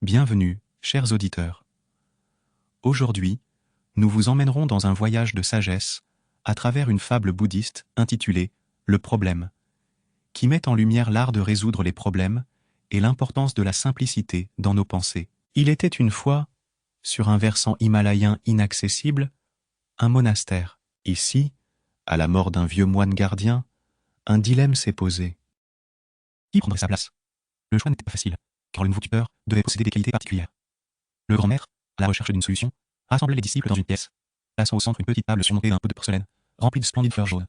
Bienvenue, chers auditeurs. Aujourd'hui, nous vous emmènerons dans un voyage de sagesse à travers une fable bouddhiste intitulée « Le problème », qui met en lumière l'art de résoudre les problèmes et l'importance de la simplicité dans nos pensées. Il était une fois, sur un versant himalayen inaccessible, un monastère. Ici, à la mort d'un vieux moine gardien, un dilemme s'est posé. Qui prendrait sa place? Le choix n'était pas facile, car le nouveau tuteur devait posséder des qualités particulières. Le grand maître, à la recherche d'une solution, rassemblait les disciples dans une pièce, plaçant au centre une petite table surmontée d'un pot de porcelaine, remplie de splendides fleurs jaunes.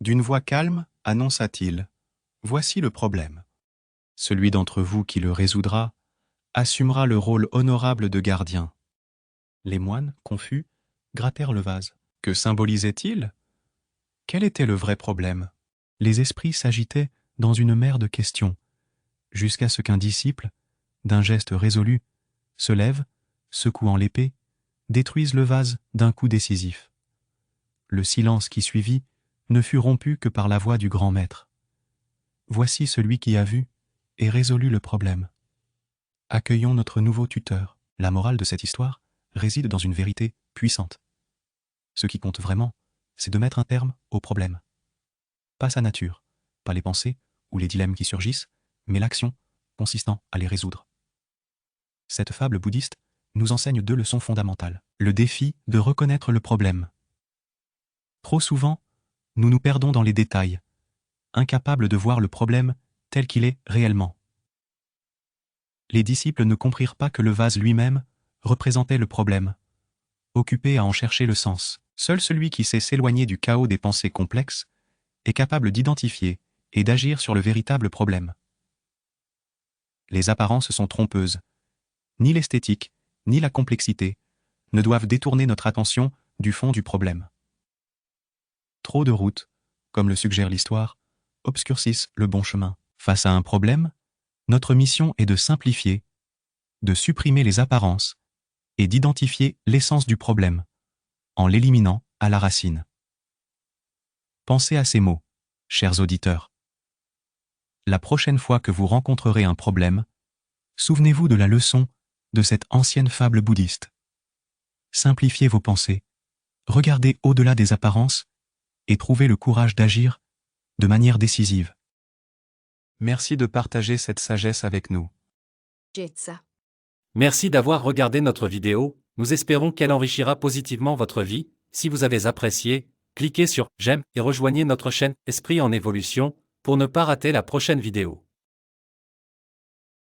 D'une voix calme, annonça-t-il, « Voici le problème. Celui d'entre vous qui le résoudra assumera le rôle honorable de gardien. » Les moines, confus, grattèrent le vase. Que symbolisait-il? Quel était le vrai problème? Les esprits s'agitaient dans une mer de questions, jusqu'à ce qu'un disciple, d'un geste résolu, se lève, secouant l'épée, détruise le vase d'un coup décisif. Le silence qui suivit ne fut rompu que par la voix du grand maître. Voici celui qui a vu et résolu le problème. Accueillons notre nouveau tuteur. La morale de cette histoire réside dans une vérité puissante. Ce qui compte vraiment, c'est de mettre un terme au problème. Pas sa nature, pas les pensées ou les dilemmes qui surgissent, mais l'action consistant à les résoudre. Cette fable bouddhiste nous enseigne deux leçons fondamentales. Le défi de reconnaître le problème. Trop souvent, nous nous perdons dans les détails, incapables de voir le problème tel qu'il est réellement. Les disciples ne comprirent pas que le vase lui-même représentait le problème, occupés à en chercher le sens. Seul celui qui sait s'éloigner du chaos des pensées complexes est capable d'identifier et d'agir sur le véritable problème. Les apparences sont trompeuses. Ni l'esthétique, ni la complexité ne doivent détourner notre attention du fond du problème. Trop de routes, comme le suggère l'histoire, obscurcissent le bon chemin. Face à un problème, notre mission est de simplifier, de supprimer les apparences et d'identifier l'essence du problème, en l'éliminant à la racine. Pensez à ces mots, chers auditeurs. La prochaine fois que vous rencontrerez un problème, souvenez-vous de la leçon de cette ancienne fable bouddhiste. Simplifiez vos pensées, regardez au-delà des apparences et trouvez le courage d'agir de manière décisive. Merci de partager cette sagesse avec nous. Merci d'avoir regardé notre vidéo, nous espérons qu'elle enrichira positivement votre vie. Si vous avez apprécié, cliquez sur « J'aime » et rejoignez notre chaîne Esprit en évolution pour ne pas rater la prochaine vidéo.